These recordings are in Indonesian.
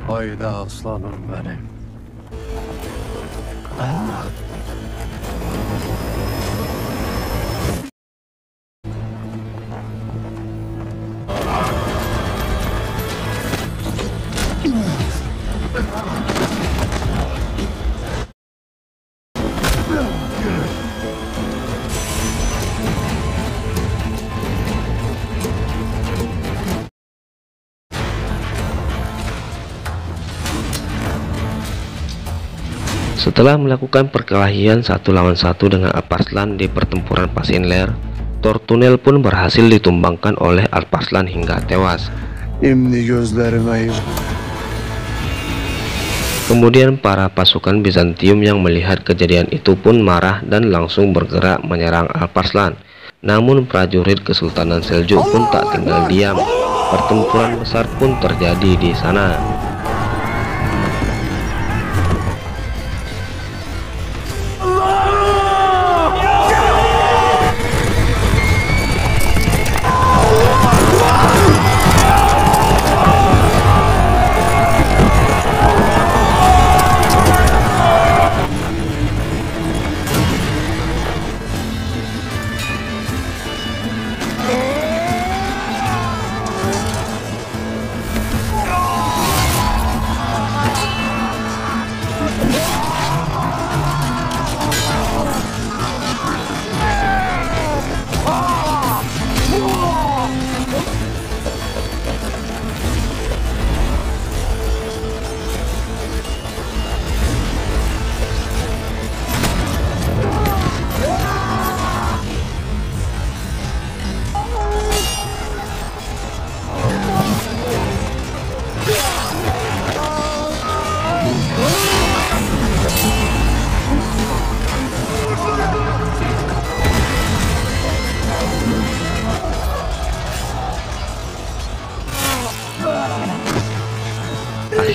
Haydi aslanım benim. Setelah melakukan perkelahian 1 lawan 1 dengan Alparslan di pertempuran Pasinler, Tortunel pun berhasil ditumbangkan oleh Alparslan hingga tewas. Şimdi gözlerime Kemudian para pasukan Bizantium yang melihat kejadian itu pun marah dan langsung bergerak menyerang Alparslan. Namun prajurit Kesultanan Seljuk pun tak tinggal diam. Pertempuran besar pun terjadi di sana.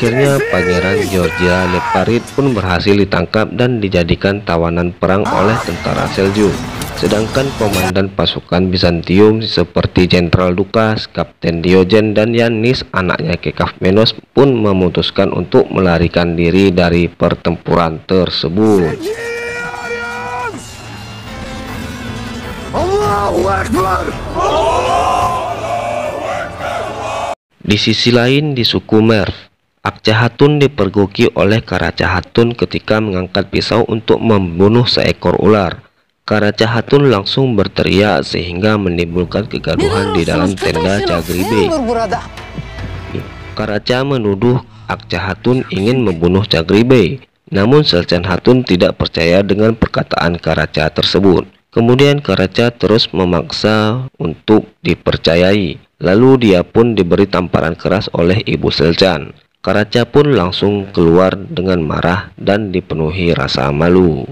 Akhirnya Pangeran Georgia Leparid pun berhasil ditangkap dan dijadikan tawanan perang oleh tentara Seljuk. Sedangkan komandan pasukan Bizantium seperti Jenderal Dukas, Kapten Diogen, dan Yannis anaknya Kekafmenos pun memutuskan untuk melarikan diri dari pertempuran tersebut. Di sisi lain di suku Merv, Akca Hatun dipergoki oleh Karaca Hatun ketika mengangkat pisau untuk membunuh seekor ular. Karaca Hatun langsung berteriak sehingga menimbulkan kegaduhan di dalam tenda Cagribe. Karaca menuduh Akca Hatun ingin membunuh Cagribe, namun Selcan Hatun tidak percaya dengan perkataan Karaca tersebut. Kemudian Karaca terus memaksa untuk dipercayai, lalu dia pun diberi tamparan keras oleh Ibu Selcan. Karaca pun langsung keluar dengan marah dan dipenuhi rasa malu.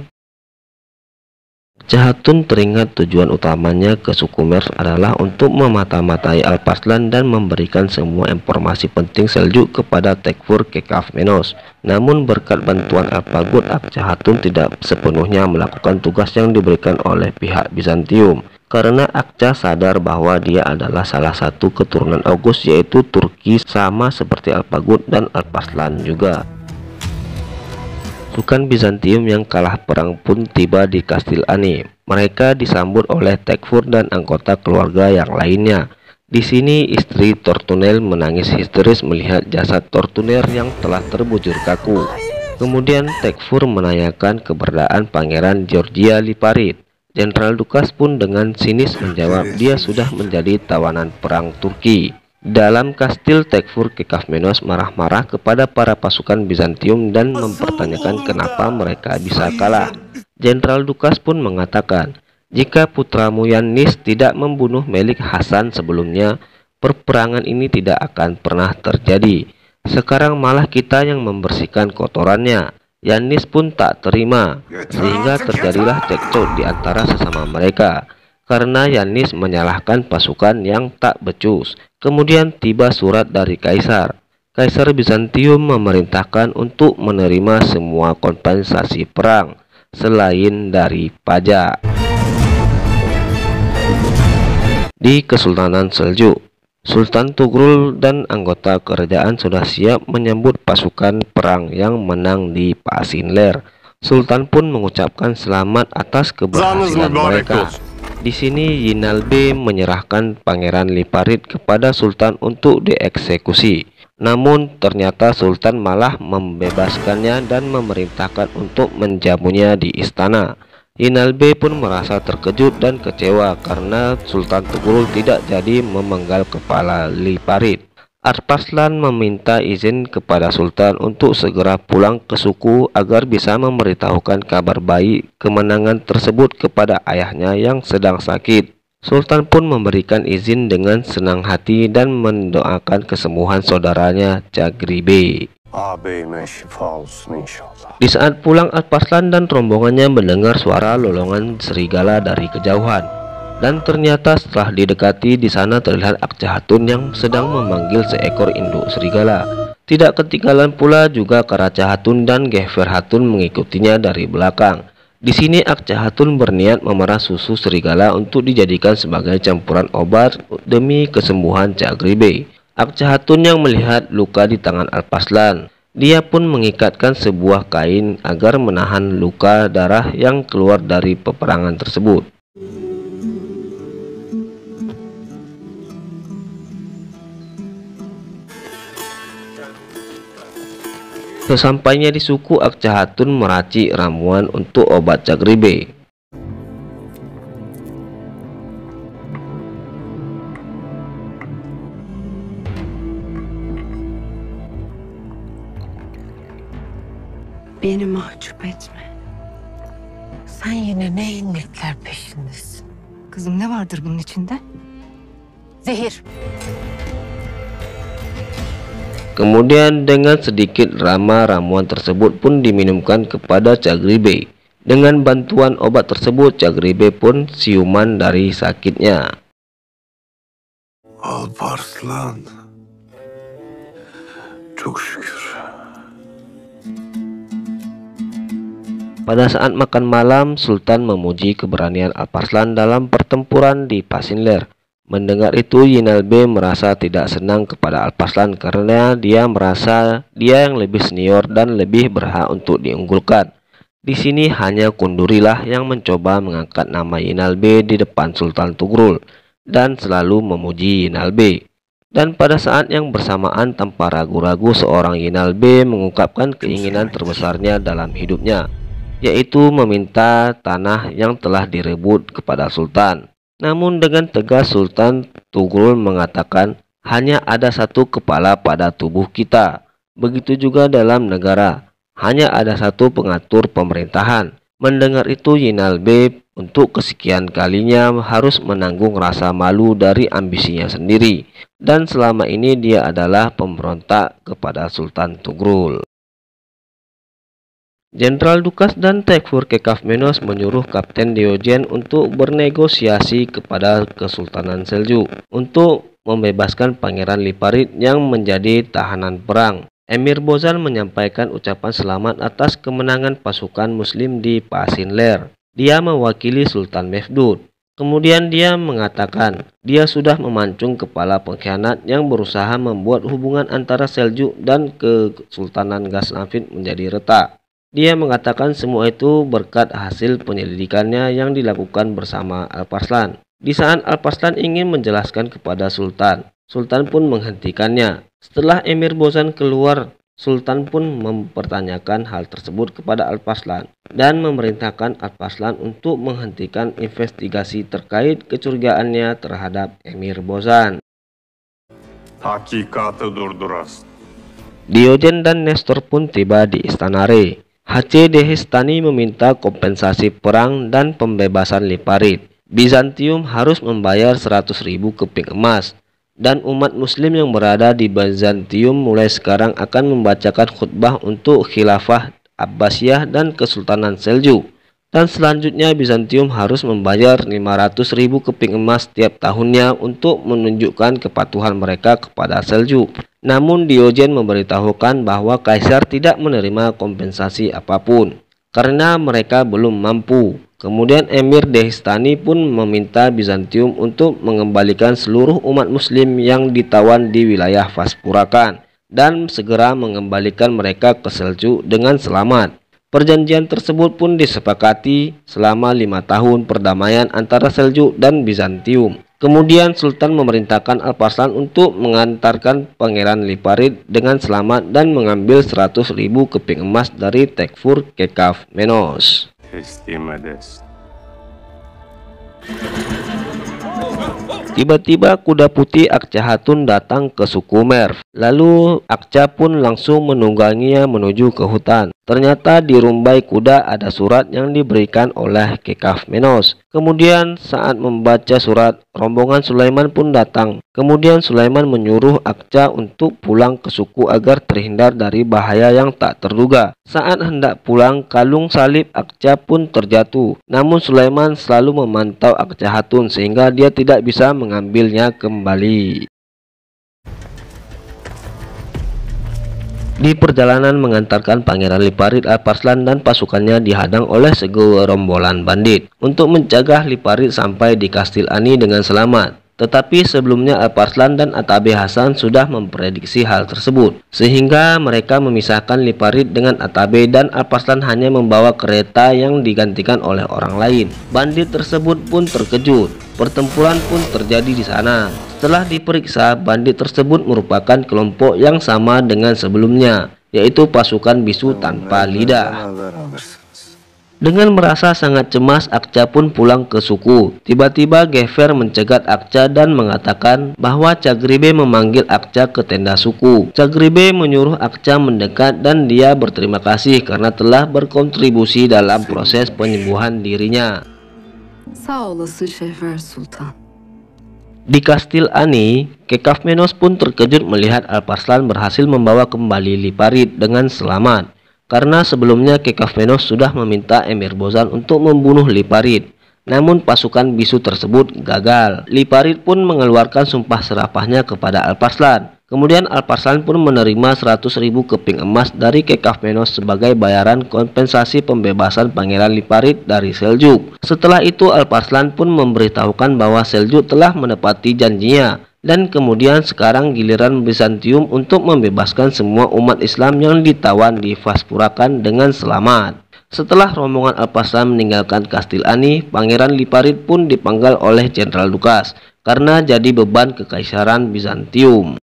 Hatun teringat tujuan utamanya ke suku Merv adalah untuk memata-matai Alparslan dan memberikan semua informasi penting Seljuk kepada Tekfur Kekafmenos. Namun berkat bantuan Alpagut, Akca Hatun tidak sepenuhnya melakukan tugas yang diberikan oleh pihak Bizantium. Karena Akca sadar bahwa dia adalah salah satu keturunan August, yaitu Turki, sama seperti Alpagut dan Alparslan juga. Pasukan Bizantium yang kalah perang pun tiba di Kastil Ani. Mereka disambut oleh Tekfur dan anggota keluarga yang lainnya. Di sini istri Tortunel menangis histeris melihat jasad Tortunel yang telah terbujur kaku. Kemudian Tekfur menanyakan keberadaan Pangeran Georgia Liparid. Jenderal Dukas pun dengan sinis menjawab dia sudah menjadi tawanan perang Turki. Dalam kastil, Tekfur Kekafmenos marah-marah kepada para pasukan Bizantium dan mempertanyakan kenapa mereka bisa kalah. Jenderal Dukas pun mengatakan, jika putramu Yannis tidak membunuh Melik Hasan sebelumnya, perperangan ini tidak akan pernah terjadi. Sekarang malah kita yang membersihkan kotorannya. Yannis pun tak terima, sehingga terjadilah cekcok di antara sesama mereka. Karena Yannis menyalahkan pasukan yang tak becus. Kemudian tiba surat dari Kaisar. Kaisar Bizantium memerintahkan untuk menerima semua kompensasi perang selain dari pajak. Di Kesultanan Seljuk, Sultan Tugrul dan anggota kerajaan sudah siap menyambut pasukan perang yang menang di Pasinler. Sultan pun mengucapkan selamat atas keberhasilan mereka. Di sini Yinalbe menyerahkan Pangeran Liparit kepada Sultan untuk dieksekusi. Namun ternyata Sultan malah membebaskannya dan memerintahkan untuk menjamunya di istana. Yinalbe pun merasa terkejut dan kecewa karena Sultan Tugrul tidak jadi memenggal kepala Liparit. Alparslan meminta izin kepada Sultan untuk segera pulang ke suku agar bisa memberitahukan kabar baik kemenangan tersebut kepada ayahnya yang sedang sakit. Sultan pun memberikan izin dengan senang hati dan mendoakan kesembuhan saudaranya Cagribe. Ağabeyime şifa olsun inşallah. Di saat pulang, Alparslan dan rombongannya mendengar suara lolongan serigala dari kejauhan. Dan ternyata setelah didekati, di sana terlihat Akcha Hatun yang sedang memanggil seekor induk serigala. Tidak ketinggalan pula juga Karaca Hatun dan Gehfer Hatun mengikutinya dari belakang. Di sini Akcha Hatun berniat memerah susu serigala untuk dijadikan sebagai campuran obat demi kesembuhan Cagribe. Akcha Hatun yang melihat luka di tangan Alparslan, dia pun mengikatkan sebuah kain agar menahan luka darah yang keluar dari peperangan tersebut. Sesampainya di suku, Akcha Hatun meracik ramuan untuk obat Cagribe. Beni mahcup etme. Sen yine ne illetler peşindesin? Kızım ne vardır bunun içinde? Zehir. Kemudian dengan sedikit ramuan tersebut pun diminumkan kepada Cagribe. Dengan bantuan obat tersebut, Cagribe pun siuman dari sakitnya. Alparslan. Çok şükür. Pada saat makan malam, Sultan memuji keberanian Alparslan dalam pertempuran di Pasinler. Mendengar itu, Yinalbe merasa tidak senang kepada Alparslan karena dia merasa dia yang lebih senior dan lebih berhak untuk diunggulkan. Di sini hanya Kundurilah yang mencoba mengangkat nama Yinalbe di depan Sultan Tugrul dan selalu memuji Yinalbe. Dan pada saat yang bersamaan, tanpa ragu-ragu seorang Yinalbe mengungkapkan keinginan terbesarnya dalam hidupnya, yaitu meminta tanah yang telah direbut kepada Sultan. Namun dengan tegas Sultan Tugrul mengatakan, hanya ada satu kepala pada tubuh kita. Begitu juga dalam negara, hanya ada satu pengatur pemerintahan. Mendengar itu, Yinalbe untuk kesekian kalinya harus menanggung rasa malu dari ambisinya sendiri. Dan selama ini dia adalah pemberontak kepada Sultan Tugrul. Jenderal Dukas dan Tekfur Kekafmenos menyuruh Kapten Diogen untuk bernegosiasi kepada Kesultanan Seljuk untuk membebaskan Pangeran Liparit yang menjadi tahanan perang. Emir Bozan menyampaikan ucapan selamat atas kemenangan pasukan Muslim di Pasinler. Dia mewakili Sultan Mefdud. Kemudian dia mengatakan dia sudah memancung kepala pengkhianat yang berusaha membuat hubungan antara Seljuk dan Kesultanan Ghaznavid menjadi retak. Dia mengatakan semua itu berkat hasil penyelidikannya yang dilakukan bersama Alparslan. Di saat Alparslan ingin menjelaskan kepada Sultan, Sultan pun menghentikannya. Setelah Emir Bozan keluar, Sultan pun mempertanyakan hal tersebut kepada Alparslan dan memerintahkan Alparslan untuk menghentikan investigasi terkait kecurigaannya terhadap Emir Bozan. Hakikatı durduras. Diogen dan Nestor pun tiba di Istana Re. Hc Dehestani meminta kompensasi perang dan pembebasan Liparit. Bizantium harus membayar 100.000 keping emas. Dan umat muslim yang berada di Bizantium mulai sekarang akan membacakan khutbah untuk khilafah Abbasiyah dan Kesultanan Seljuk. Dan selanjutnya Bizantium harus membayar 500.000 keping emas setiap tahunnya untuk menunjukkan kepatuhan mereka kepada Seljuk. Namun Diogen memberitahukan bahwa Kaisar tidak menerima kompensasi apapun karena mereka belum mampu. Kemudian Emir Dehistani pun meminta Bizantium untuk mengembalikan seluruh umat muslim yang ditawan di wilayah Vaspurakan dan segera mengembalikan mereka ke Seljuk dengan selamat. Perjanjian tersebut pun disepakati selama 5 tahun perdamaian antara Seljuk dan Bizantium. Kemudian Sultan memerintahkan Alparslan untuk mengantarkan Pangeran Liparit dengan selamat dan mengambil 100.000 keping emas dari Tekfur Kekavmenos. Teslim edest. Tiba-tiba kuda putih Akça Hatun datang ke suku Merv. Lalu Akça pun langsung menungganginya menuju ke hutan. Ternyata di rumbai kuda ada surat yang diberikan oleh Kekavmenos. Kemudian saat membaca surat, rombongan Sulaiman pun datang. Kemudian Sulaiman menyuruh Akça untuk pulang ke suku agar terhindar dari bahaya yang tak terduga. Saat hendak pulang, kalung salib Akça pun terjatuh. Namun Sulaiman selalu memantau Akça Hatun sehingga dia tidak bisa mengambilnya kembali. Di perjalanan mengantarkan Pangeran Liparit, Alparslan dan pasukannya dihadang oleh segerombolan bandit untuk mencegah Liparit sampai di Kastil Ani dengan selamat. Tetapi sebelumnya Alparslan dan Atabe Hasan sudah memprediksi hal tersebut, sehingga mereka memisahkan Liparit dengan Atabe dan Alparslan hanya membawa kereta yang digantikan oleh orang lain. Bandit tersebut pun terkejut. Pertempuran pun terjadi di sana. Setelah diperiksa, bandit tersebut merupakan kelompok yang sama dengan sebelumnya, yaitu pasukan bisu tanpa lidah. Dengan merasa sangat cemas, Akça pun pulang ke suku. Tiba-tiba Gefer mencegat Akça dan mengatakan bahwa Cagribe memanggil Akça ke tenda suku. Cagribe menyuruh Akça mendekat dan dia berterima kasih karena telah berkontribusi dalam proses penyembuhan dirinya. Sağ olasın Şehver Sultan. Di Kastil Ani, Kekavmenos pun terkejut melihat Alparslan berhasil membawa kembali Liparit dengan selamat. Karena sebelumnya Kekavmenos sudah meminta Emir Bozan untuk membunuh Liparit. Namun pasukan bisu tersebut gagal. Liparit pun mengeluarkan sumpah serapahnya kepada Alparslan. Kemudian Alparslan pun menerima 100.000 keping emas dari Kekavmenos sebagai bayaran kompensasi pembebasan Pangeran Liparit dari Seljuk. Setelah itu Alparslan pun memberitahukan bahwa Seljuk telah menepati janjinya. Dan kemudian sekarang giliran Bizantium untuk membebaskan semua umat Islam yang ditawan di Vaspurakan dengan selamat. Setelah rombongan Alparslan meninggalkan Kastil Ani, Pangeran Liparit pun dipanggal oleh Jenderal Dukas karena jadi beban kekaisaran Bizantium.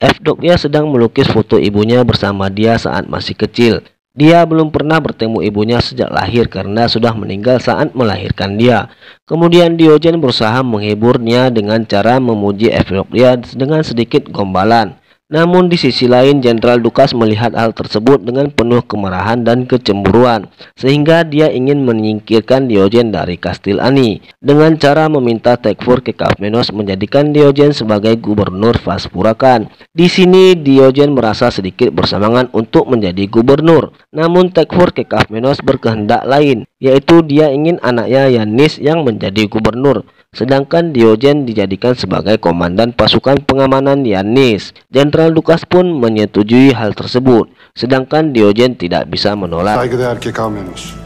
Evdokia sedang melukis foto ibunya bersama dia saat masih kecil. Dia belum pernah bertemu ibunya sejak lahir karena sudah meninggal saat melahirkan dia. Kemudian Diogen berusaha menghiburnya dengan cara memuji Evdokia dengan sedikit gombalan. Namun di sisi lain Jenderal Dukas melihat hal tersebut dengan penuh kemarahan dan kecemburuan, sehingga dia ingin menyingkirkan Diogen dari Kastil Ani dengan cara meminta Tekfur Kekavmenos menjadikan Diogen sebagai gubernur Vaspurakan. Di sini Diogen merasa sedikit bersemangat untuk menjadi gubernur, namun Tekfur Kekavmenos berkehendak lain, yaitu dia ingin anaknya Yannis yang menjadi gubernur. Sedangkan Diogen dijadikan sebagai komandan pasukan pengamanan Yannis. Jenderal Dukas pun menyetujui hal tersebut, sedangkan Diogen tidak bisa menolak. Saygıdeğer Kekavmenos.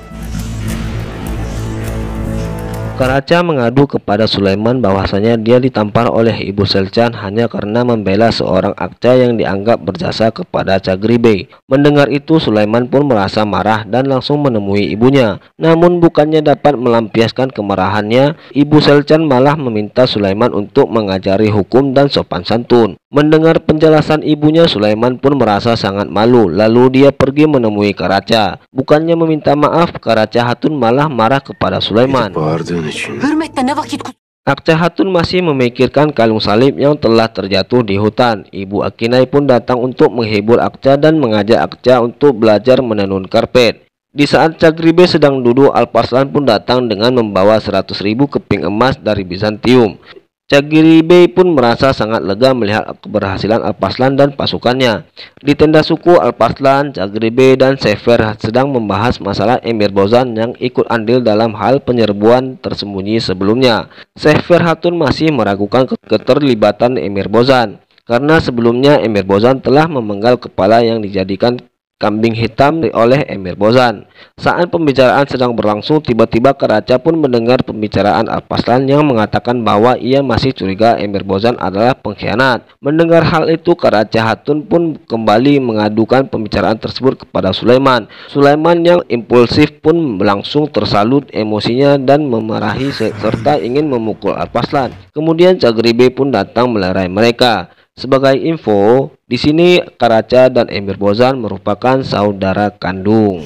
Karaca mengadu kepada Sulaiman bahwasanya dia ditampar oleh Ibu Selcan hanya karena membela seorang Akça yang dianggap berjasa kepada Cagribe. Mendengar itu Sulaiman pun merasa marah dan langsung menemui ibunya. Namun bukannya dapat melampiaskan kemarahannya, Ibu Selcan malah meminta Sulaiman untuk mengajari hukum dan sopan santun. Mendengar penjelasan ibunya, Sulaiman pun merasa sangat malu. Lalu dia pergi menemui Karaca. Bukannya meminta maaf, Karaca Hatun malah marah kepada Sulaiman. Bağırdığın için Hürmetle ne vakit Akça Hatun masih memikirkan kalung salib yang telah terjatuh di hutan. Ibu Akinai pun datang untuk menghibur Akça dan mengajak Akça untuk belajar menenun karpet. Di saat Cagribe sedang duduk, Alparslan pun datang dengan membawa 100.000 keping emas dari Bizantium. Cagribe pun merasa sangat lega melihat keberhasilan Alparslan dan pasukannya. Di tenda suku, Alparslan, Cagribe, dan Sefer sedang membahas masalah Emir Bozan yang ikut andil dalam hal penyerbuan tersembunyi sebelumnya. Sefer Hatun masih meragukan keterlibatan Emir Bozan, karena sebelumnya Emir Bozan telah memenggal kepala yang dijadikan kambing hitam oleh Emir Bozan. Saat pembicaraan sedang berlangsung, tiba-tiba Karaca pun mendengar pembicaraan Alparslan yang mengatakan bahwa ia masih curiga Emir Bozan adalah pengkhianat. Mendengar hal itu, Karaca Hatun pun kembali mengadukan pembicaraan tersebut kepada Sulaiman. Sulaiman yang impulsif pun langsung tersalut emosinya dan memarahi serta ingin memukul Alparslan. Kemudian Cagribe pun datang melerai mereka. Sebagai info, di sini Karaca dan Emir Bozan merupakan saudara kandung.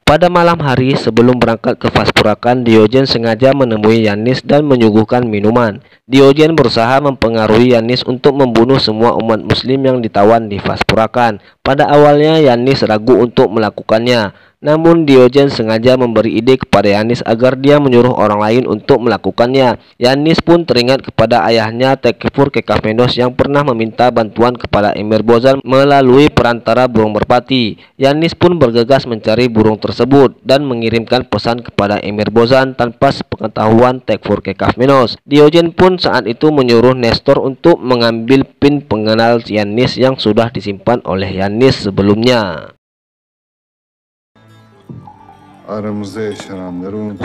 Pada malam hari sebelum berangkat ke Vaspurakan, Diogen sengaja menemui Yanis dan menyuguhkan minuman. Diogen berusaha mempengaruhi Yanis untuk membunuh semua umat muslim yang ditawan di Vaspurakan. Pada awalnya Yanis ragu untuk melakukannya. Namun Diogen sengaja memberi ide kepada Yanis agar dia menyuruh orang lain untuk melakukannya. Yanis pun teringat kepada ayahnya Tekfur Kekafmenos yang pernah meminta bantuan kepada Emir Bozan melalui perantara burung merpati. Yanis pun bergegas mencari burung tersebut dan mengirimkan pesan kepada Emir Bozan tanpa sepengetahuan Tekfur Kekafmenos. Diogen pun saat itu menyuruh Nestor untuk mengambil pin pengenal Yanis yang sudah disimpan oleh Yanis sebelumnya.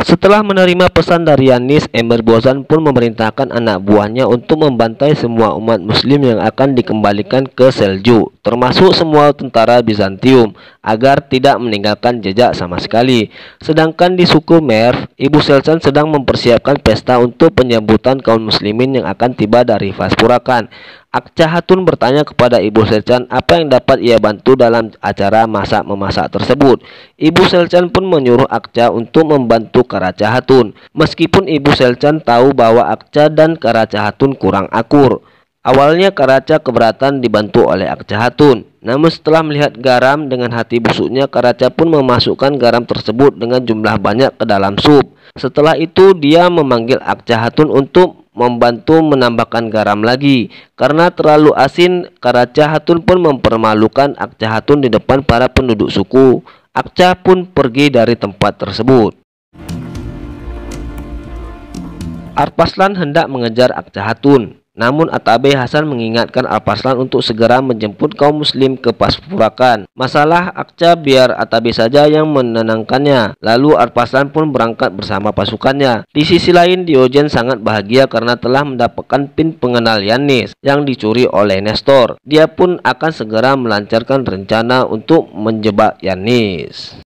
Setelah menerima pesan dari Yanis, Emir Bozan pun memerintahkan anak buahnya untuk membantai semua umat muslim yang akan dikembalikan ke Seljuk, termasuk semua tentara Bizantium, agar tidak meninggalkan jejak sama sekali. Sedangkan di suku Merv, Ibu Selcan sedang mempersiapkan pesta untuk penyambutan kaum muslimin yang akan tiba dari Vaspurakan. Akca Hatun bertanya kepada Ibu Selcan apa yang dapat ia bantu dalam acara masak-memasak tersebut. Ibu Selcan pun menyuruh Akca untuk membantu Karaca Hatun. Meskipun Ibu Selcan tahu bahwa Akca dan Karaca Hatun kurang akur. Awalnya Karaca keberatan dibantu oleh Akca Hatun. Namun setelah melihat garam dengan hati busuknya, Karaca pun memasukkan garam tersebut dengan jumlah banyak ke dalam sup. Setelah itu dia memanggil Akca Hatun untuk membantu menambahkan garam lagi. Karena terlalu asin, Karaca Hatun pun mempermalukan Akca Hatun di depan para penduduk suku. Akca pun pergi dari tempat tersebut. Alparslan hendak mengejar Akca Hatun. Namun Atabe Hasan mengingatkan Alparslan untuk segera menjemput kaum muslim ke Vaspurakan. Masalah Akca biar Atabe saja yang menenangkannya. Lalu Alparslan pun berangkat bersama pasukannya. Di sisi lain, Diogen sangat bahagia karena telah mendapatkan pin pengenal Yanis yang dicuri oleh Nestor. Dia pun akan segera melancarkan rencana untuk menjebak Yanis.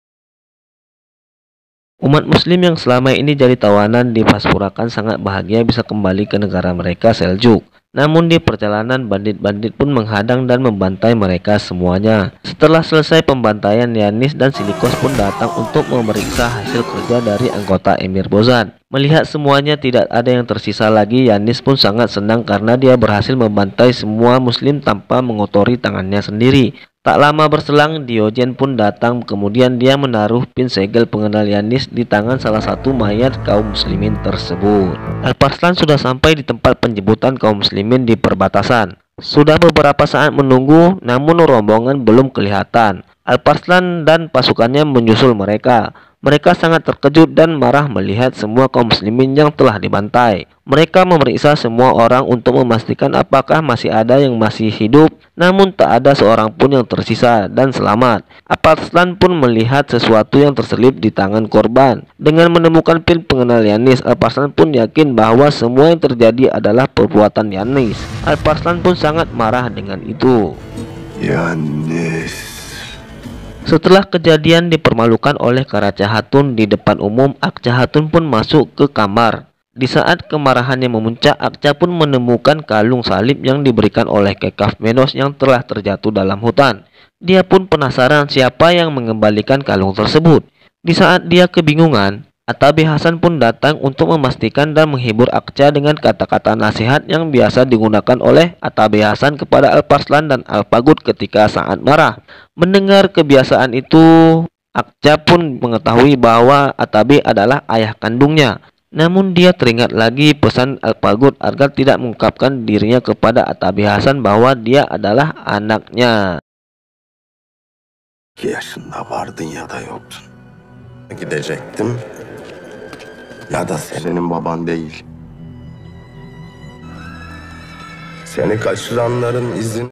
Umat muslim yang selama ini jadi tawanan di Vaspurakan sangat bahagia bisa kembali ke negara mereka Seljuk. Namun di perjalanan bandit-bandit pun menghadang dan membantai mereka semuanya. Setelah selesai pembantaian, Yanis dan Silikos pun datang untuk memeriksa hasil kerja dari anggota Emir Bozan. Melihat semuanya tidak ada yang tersisa lagi, Yanis pun sangat senang karena dia berhasil membantai semua muslim tanpa mengotori tangannya sendiri. Tak lama berselang, Diogen pun datang, kemudian dia menaruh pin segel pengenal Yanis di tangan salah satu mayat kaum muslimin tersebut. Alparslan sudah sampai di tempat penjemputan kaum muslimin di perbatasan. Sudah beberapa saat menunggu, namun rombongan belum kelihatan. Alparslan dan pasukannya menyusul mereka. Mereka sangat terkejut dan marah melihat semua kaum muslimin yang telah dibantai. Mereka memeriksa semua orang untuk memastikan apakah masih ada yang masih hidup, namun tak ada seorang pun yang tersisa dan selamat. Alparslan pun melihat sesuatu yang terselip di tangan korban. Dengan menemukan pin pengenal Yanis, Alparslan pun yakin bahwa semua yang terjadi adalah perbuatan Yanis. Alparslan pun sangat marah dengan itu. Yanis. Setelah kejadian dipermalukan oleh Karaca Hatun di depan umum, Akca Hatun pun masuk ke kamar. Di saat kemarahannya memuncak, Akca pun menemukan kalung salib yang diberikan oleh Kekafmenos yang telah terjatuh dalam hutan. Dia pun penasaran siapa yang mengembalikan kalung tersebut. Di saat dia kebingungan, Atabe Hasan pun datang untuk memastikan dan menghibur Akca dengan kata-kata nasihat yang biasa digunakan oleh Atabe Hasan kepada Alparslan dan Alpagut ketika saat marah. Mendengar kebiasaan itu, Akca pun mengetahui bahwa Atabe adalah ayah kandungnya. Namun dia teringat lagi pesan Alpagut agar tidak mengungkapkan dirinya kepada Atabe Hasan bahwa dia adalah anaknya. Yaşında vardın ya da yoktun. Gidecektim. Ya da senin baban değil. Seni kaçıranların izin